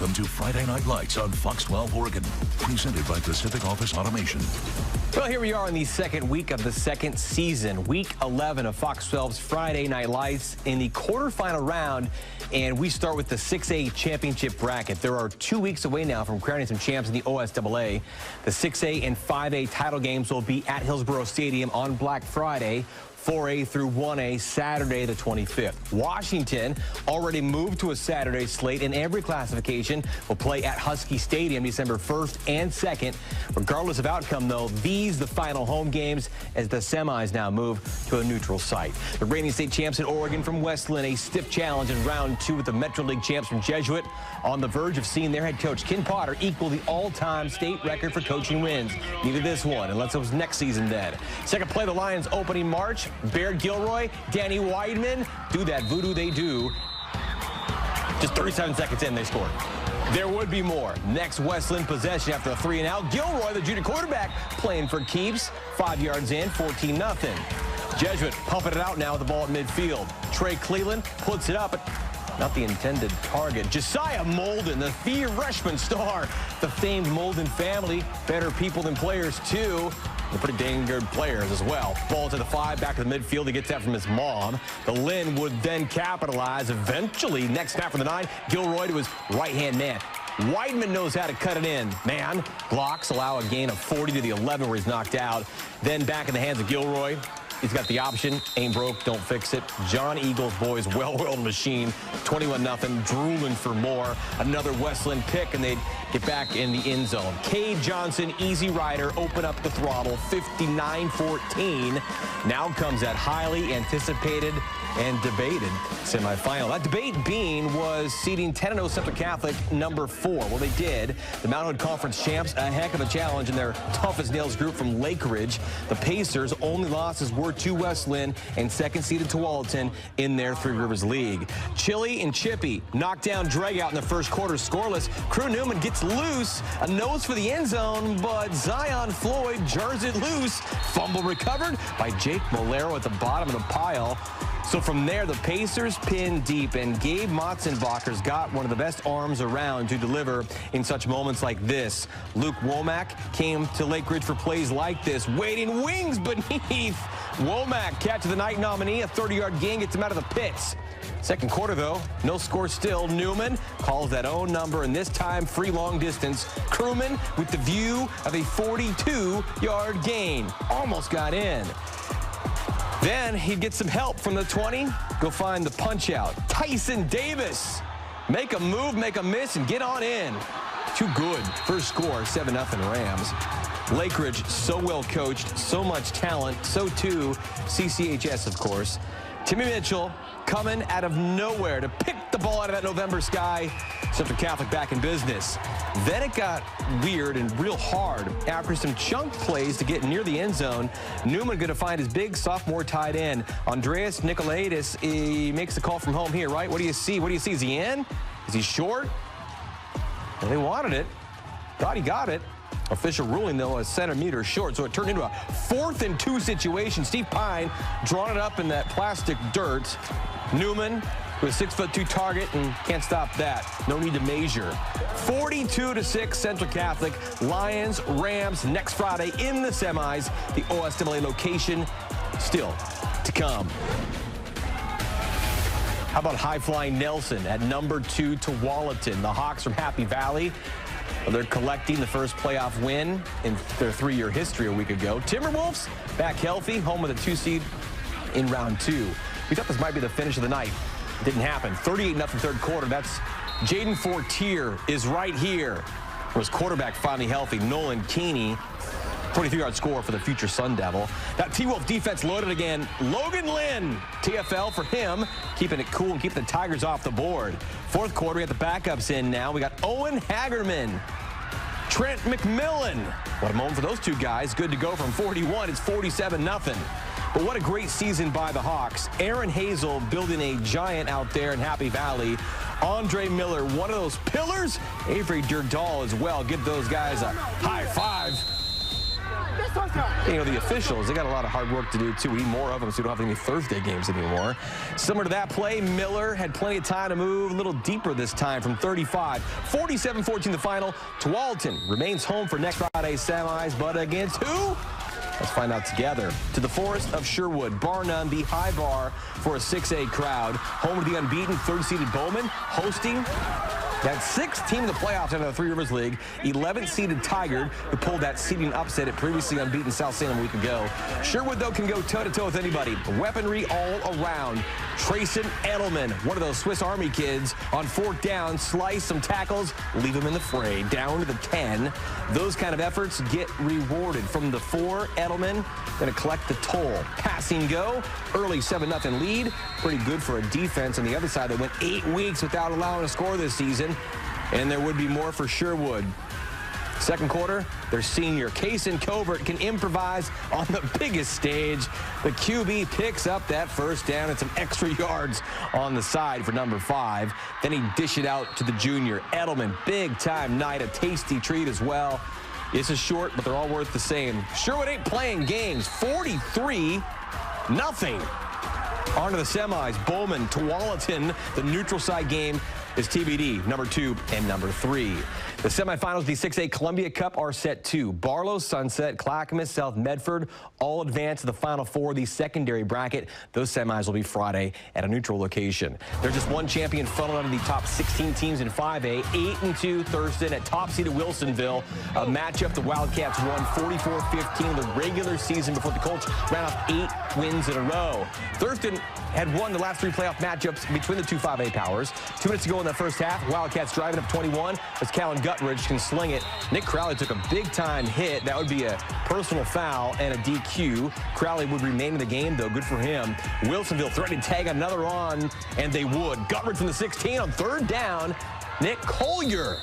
Welcome to Friday Night Lights on Fox 12 Oregon, presented by Pacific Office Automation. Well, here we are in the second week of the second season, week 11 of Fox 12's Friday Night Lights in the quarterfinal round, and we start with the 6A championship bracket. There are 2 weeks away now from crowning some champs in the OSAA. The 6A and 5A title games will be at Hillsborough Stadium on Black Friday. 4A through 1A Saturday the 25th. Washington already moved to a Saturday slate, and every classification will play at Husky Stadium December 1st and 2nd. Regardless of outcome, though, these the final home games as the semis now move to a neutral site. The reigning state champs in Oregon from Westland, a stiff challenge in round 2 with the Metro League champs from Jesuit, on the verge of seeing their head coach Ken Potter equal the all-time state record for coaching wins. Neither this one, unless it was next season then. Second play, the Lions opening March. Bear Gilroy, Danny Weidman, do that voodoo they do. Just 37 seconds in, they scored. There would be more. Next Westland possession after a 3-and-out. Gilroy, the junior quarterback, playing for keeps. 5 yards in, 14-0. Jesuit pumping it out now with the ball at midfield. Trey Cleveland puts it up, but not the intended target. Josiah Molden, the freshman star. The famed Molden family, better people than players, too. They're pretty dang good players as well. Ball to the 5, back to the midfield. He gets that from his mom. The Lynn would then capitalize. Eventually, next snap for the 9, Gilroy to his right-hand man. Weidman knows how to cut it in. Man, blocks allow a gain of 40 to the 11 where he's knocked out. Then back in the hands of Gilroy. He's got the option. Ain't broke, don't fix it. John Eagles boys, well-oiled machine. 21-0, drooling for more. Another Westland pick, and they'd get back in the end zone. Cade Johnson, easy rider, open up the throttle, 59-14. Now comes that highly anticipated and debated semifinal. That debate being was seeding 10-0 Central Catholic number 4. Well, they did. The Mountain Hood Conference champs, a heck of a challenge in their tough-as-nails group from Lakeridge. The Pacers' only losses were to Westland and second-seeded Tualatin in their Three Rivers League. Chili and Chippy knocked down Drag-Out in the first quarter scoreless. Crew Newman gets loose, a nose for the end zone, but Zion Floyd jars it loose. Fumble recovered by Jake Molero at the bottom of the pile. So from there, the Pacers pin deep, and Gabe Motzenbacher's got one of the best arms around to deliver in such moments like this. Luke Womack came to Lakeridge for plays like this, waiting wings beneath. Womack, catch of the night nominee, a 30-yard gain gets him out of the pits. Second quarter, though, no score still. Newman calls that own number, and this time free long distance. Crewman with the view of a 42-yard gain. Almost got in. Then he'd get some help from the 20. Go find the punch out. Tyson Davis. Make a move, make a miss, and get on in. Too good. First score, 7-0 Rams. Lakeridge, so well coached, so much talent. So too CCHS, of course. Timmy Mitchell coming out of nowhere to pick the ball out of that November sky. Central Catholic back in business. Then it got weird and real hard after some chunk plays to get near the end zone. Newman going to find his big sophomore tight end. Andreas Nikolaidis, he makes the call from home here, right? What do you see? What do you see? Is he in? Is he short? Well, they wanted it. Thought he got it. Official ruling, though, a centimeter short, so it turned into a 4th and 2 situation. Steve Pine drawing it up in that plastic dirt. Newman with a 6'2" target, and can't stop that. No need to measure. 42-6 Central Catholic. Lions, Rams next Friday in the semis. The OSAA location still to come. How about high-flying Nelson at number 2 to Tualatin? The Hawks from Happy Valley. They're collecting the first playoff win in their 3-year history a week ago. Timberwolves back healthy, home with a 2 seed in round 2. We thought this might be the finish of the night. It didn't happen. 38-0 third quarter. That's Jaden Fortier is right here. Was quarterback finally healthy. Nolan Keeney, 23-yard score for the future Sun Devil. That T-Wolf defense loaded again. Logan Lynn, TFL for him, keeping it cool and keeping the Tigers off the board. Fourth quarter, we got the backups in now. We got Owen Hagerman, Trent McMillan. What a moment for those two guys. Good to go from 41. It's 47-0. But what a great season by the Hawks. Aaron Hazel building a giant out there in Happy Valley. Andre Miller, one of those pillars. Avery Durdal as well. Give those guys a high five. You know, the officials, they got a lot of hard work to do, too. We need more of them so we don't have any Thursday games anymore. Similar to that play, Miller had plenty of time to move a little deeper this time from 35. 47-14 the final. Tualatin remains home for next Friday's semis, but against who? Let's find out together. To the Forest of Sherwood, bar none, the high bar for a 6A crowd. Home of the unbeaten third-seeded Bowman, hosting that sixth team in the playoffs out of the Three Rivers League, 11th-seeded Tigard, who pulled that seeding upset at previously unbeaten South Salem a week ago. Sherwood, though, can go toe-to-toe with anybody. Weaponry all around. Trayson Edelman, one of those Swiss Army kids, on fourth down, slice some tackles, leave them in the fray, down to the 10. Those kind of efforts get rewarded. From the 4, Edelman going to collect the toll. Passing go, early 7-0 lead. Pretty good for a defense on the other side that went 8 weeks without allowing a score this season. And there would be more for Sherwood. Second quarter, their senior, Kaysen Covert, can improvise on the biggest stage. The QB picks up that first down and some extra yards on the side for number 5. Then he dished it out to the junior. Edelman, big-time night, a tasty treat as well. This is short, but they're all worth the same. Sherwood ain't playing games. 43-0. On to the semis. Bowman, Tualatin, the neutral side game is TBD, number 2 and number 3. The semifinals of the 6A Columbia Cup are set too. Barlow, Sunset, Clackamas, South Medford all advance to the Final Four of the secondary bracket. Those semis will be Friday at a neutral location. There's just one champion funneled out of the top 16 teams in 5A. 8-2 Thurston at top seed at Wilsonville. A matchup the Wildcats won 44-15 in the regular season before the Colts ran off 8 wins in a row. Thurston had won the last 3 playoff matchups between the two 5A powers. 2 minutes to go in the first half. Wildcats driving up 21 as Callan Guttridge can sling it. Nick Crowley took a big-time hit. That would be a personal foul and a DQ. Crowley would remain in the game, though. Good for him. Wilsonville threatening to tag another on, and they would. Guttridge from the 16 on third down. Nick Collier.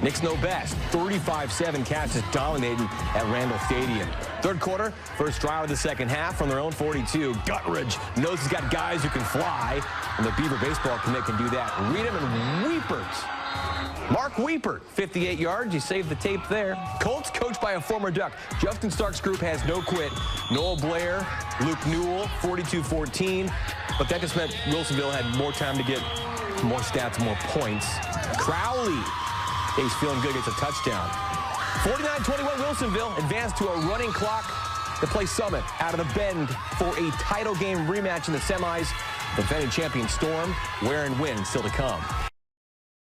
Nick's no best. 35-7 catches dominating at Randall Stadium. Third quarter, first drive of the second half from their own 42. Guttridge knows he's got guys who can fly, and the Beaver Baseball Commit can do that. Read him and Weepert. Mark Weepert, 58 yards. You saved the tape there. Colts coached by a former Duck. Justin Stark's group has no quit. Noel Blair, Luke Newell, 42-14. But that just meant Wilsonville had more time to get more stats, more points. Crowley, he's feeling good, gets a touchdown. 49-21 Wilsonville advanced to a running clock to play Summit out of the Bend for a title game rematch in the semis. The defending champion Storm, where and when still to come.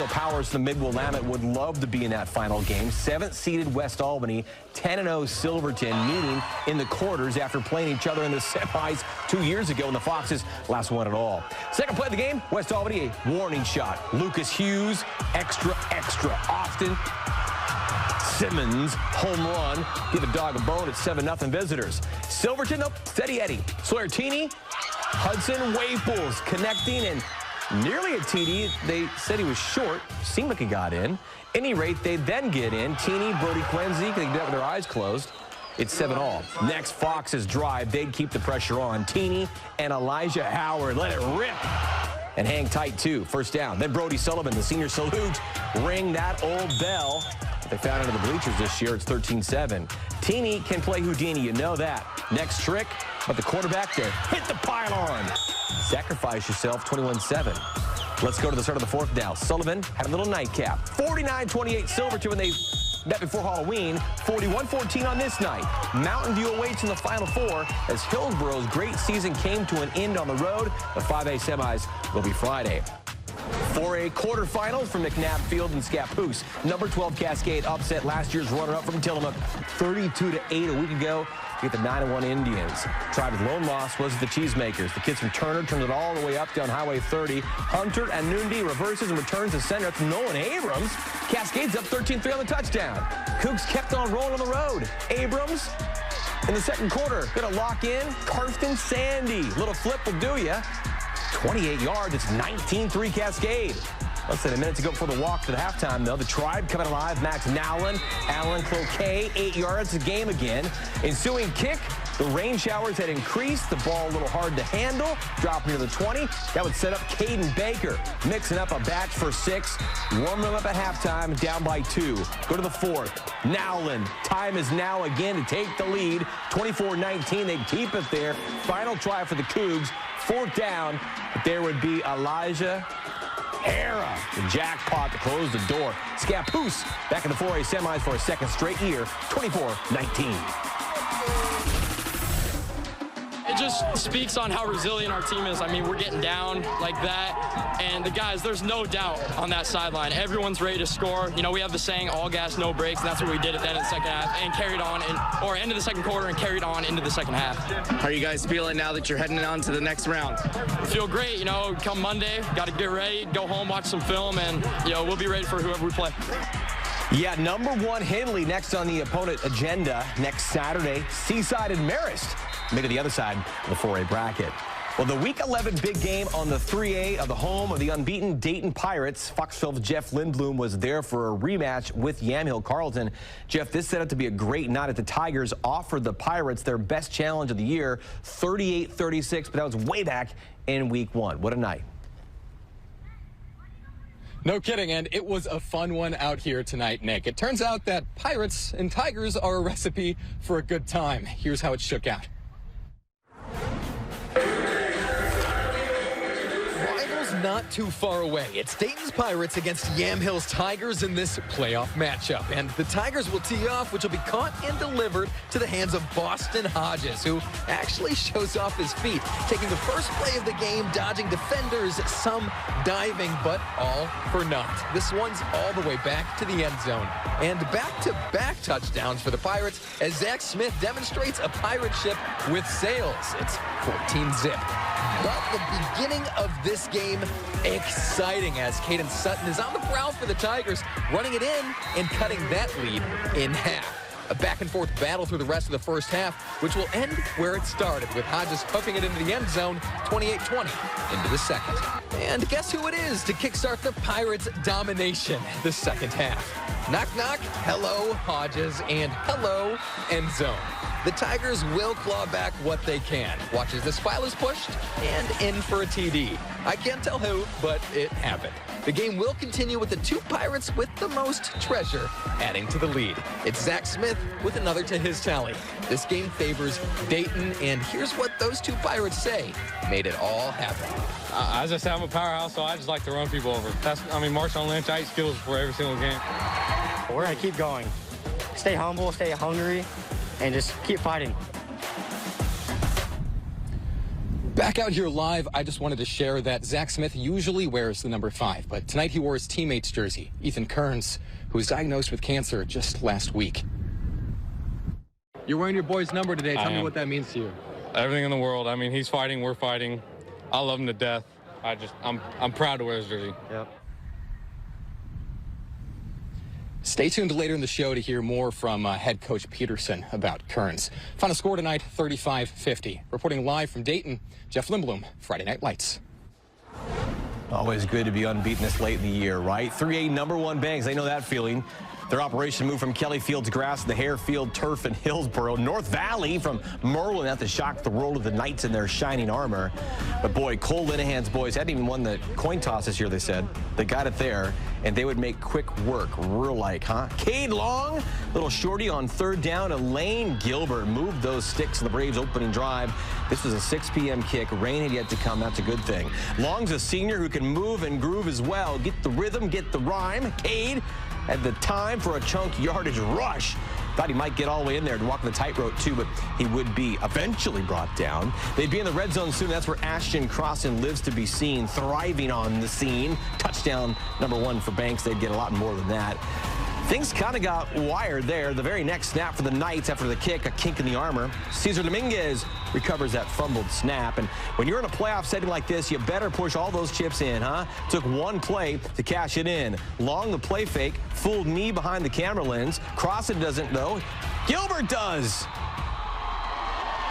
Powers from the Mid-Willamette would love to be in that final game. 7th-seeded West Albany, 10-0 Silverton, meeting in the quarters after playing each other in the semis 2 years ago, and the Foxes last one at all. Second play of the game, West Albany, a warning shot. Lucas Hughes, extra. Austin Simmons, home run. Give a dog a bone at 7-0 visitors. Silverton, steady Eddie. Sawyer-Tini, Hudson Waples connecting and nearly a TD. They said he was short. Seemed like he got in. Any rate, they then get in. Teeny, Brody Quenzy, they can do that with their eyes closed. It's 7-all. Next, Fox's drive. They'd keep the pressure on. Teeny and Elijah Howard let it rip and hang tight, too. First down. Then Brody Sullivan, the senior salute, ring that old bell. They found it in the bleachers this year. It's 13-7. Teeny can play Houdini. You know that. Next trick, but the quarterback there hit the pylon. Sacrifice yourself, 21-7. Let's go to the start of the fourth now. Sullivan had a little nightcap. 49-28 Silverton when they met before Halloween. 41-14 on this night. Mountain View awaits in the Final Four as Hillsborough's great season came to an end on the road. The 5A semis will be Friday. 4A quarterfinals from McNabb Field and Scappoose. Number 12 Cascade upset last year's runner-up from Tillamook 32-8 a week ago. Get the 9-1 Indians. Tribe's lone loss was the Cheesemakers. The kids from Turner turned it all the way up down Highway 30. Hunter and Nundi reverses and returns to center. That's Nolan Abrams. Cascade's up 13-3 on the touchdown. Cougs kept on rolling on the road. Abrams in the second quarter gonna lock in. Karsten Sandy. Little flip will do ya. 28 yards. It's 19-3 Cascade. Less than a minute to go before the walk to the halftime, though. The Tribe coming alive. Max Nowlin, Alan Cloquet, 8 yards. The game again. Ensuing kick The rain showers had increased. The ball a little hard to handle, dropping to the 20. That would set up Caden Baker, mixing up a batch for 6, warm them up at halftime, down by 2. Go to the 4th. Nowlin, time is now again to take the lead. 24-19, they keep it there. Final try for the Cougs, 4th down. But there would be Elijah Hara, the jackpot to close the door. Scappoose back in the 4A semis for a second straight year, 24-19. It just speaks on how resilient our team is. I mean, we're getting down like that, and the guys, there's no doubt on that sideline. Everyone's ready to score. You know, we have the saying, all gas, no brakes, and that's what we did at the end of the second half and carried on, or end of the second quarter and carried on into the second half. How are you guys feeling now that you're heading on to the next round? Feel great. You know, come Monday, got to get ready, go home, watch some film, and, you know, we'll be ready for whoever we play. Yeah, number 1 Hindley next on the opponent agenda next Saturday. Seaside and Marist made to the other side of the 4A bracket. Well, the Week 11 big game on the 3A of the home of the unbeaten Dayton Pirates. Fox 12's Jeff Lindblom was there for a rematch with Yamhill Carlton. Jeff, this set up to be a great night at the Tigers. Offered the Pirates their best challenge of the year, 38-36, but that was way back in Week 1. What a night. No kidding, and it was a fun one out here tonight, Nick. It turns out that Pirates and Tigers are a recipe for a good time. Here's how it shook out. Not too far away. It's Dayton's Pirates against Yamhill's Tigers in this playoff matchup. And the Tigers will tee off, which will be caught and delivered to the hands of Boston Hodges, who actually shows off his feet, taking the first play of the game, dodging defenders, some diving, but all for naught. This one's all the way back to the end zone. And back-to-back touchdowns for the Pirates as Zach Smith demonstrates a pirate ship with sails. It's 14-zip. But the beginning of this game, exciting as Caden Sutton is on the prowl for the Tigers, running it in and cutting that lead in half. A back-and-forth battle through the rest of the first half, which will end where it started, with Hodges hoofing it into the end zone, 28-20 into the second. And guess who it is to kickstart the Pirates' domination the second half? Knock, knock, hello, Hodges, and hello, end zone. The Tigers will claw back what they can. Watch as this file is pushed and in for a TD. I can't tell who, but it happened. The game will continue with the 2 Pirates with the most treasure adding to the lead. It's Zach Smith with another to his tally. This game favors Dayton, and here's what those 2 Pirates say made it all happen. As I said, I'm a powerhouse, so I just like to run people over. Marshawn Lynch, I eat skills for every single game. We're going to keep going. Stay humble, stay hungry, and just keep fighting. Back out here live, I just wanted to share that Zach Smith usually wears the number 5, but tonight he wore his teammate's jersey, Ethan Kearns, who was diagnosed with cancer just last week. You're wearing your boy's number today. Tell me what that means to you. Everything in the world. I mean, he's fighting, we're fighting. I love him to death. I'm proud to wear his jersey. Yep. Stay tuned later in the show to hear more from head coach Peterson about Kearns. Final score tonight, 35-50. Reporting live from Dayton, Jeff Lindblom, Friday Night Lights. Always good to be unbeaten this late in the year, right? 3A number 1 Bangs, they know that feeling. Their operation moved from Kelly Field's grass to the Hare Field turf in Hillsboro. North Valley from Merlin had to shock the world of the Knights in their shining armor. But boy, Cole Linehan's boys hadn't even won the coin toss this year, they said. They got it there, and they would make quick work, real like, huh? Cade Long, little shorty on 3rd down. Elaine Gilbert moved those sticks in the Braves' opening drive. This was a 6 p.m. kick. Rain had yet to come. That's a good thing. Long's a senior who can move and groove as well. Get the rhythm, get the rhyme. Cade had the time for a chunk yardage rush. Thought he might get all the way in there to walk the tightrope too, but he would be eventually brought down. They'd be in the red zone soon. That's where Ashton Crossan lives to be seen, thriving on the scene. Touchdown number 1 for Banks. They'd get a lot more than that. Things kind of got wired there. The very next snap for the Knights after the kick, a kink in the armor. Cesar Dominguez recovers that fumbled snap. And when you're in a playoff setting like this, you better push all those chips in, huh? Took 1 play to cash it in. Long the play fake, fooled me behind the camera lens. Crossan doesn't know. Gilbert does.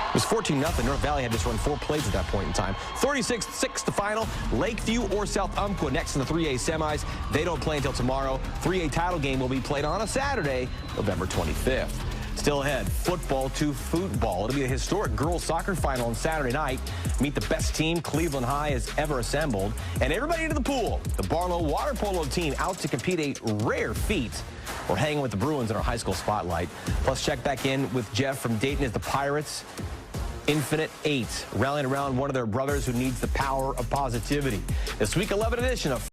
It was 14-0. North Valley had just run 4 plays at that point in time. 36-6 the final. Lakeview or South Umpqua next in the 3A semis. They don't play until tomorrow. 3A title game will be played on a Saturday, November 25th. Still ahead, football to football. It'll be a historic girls soccer final on Saturday night. Meet the best team Cleveland High has ever assembled. And everybody into the pool. The Barlow water polo team out to compete a rare feat. We're hanging with the Bruins in our high school spotlight. Plus, check back in with Jeff from Dayton as the Pirates Infinite 8, rallying around one of their brothers who needs the power of positivity. This Week 11 edition of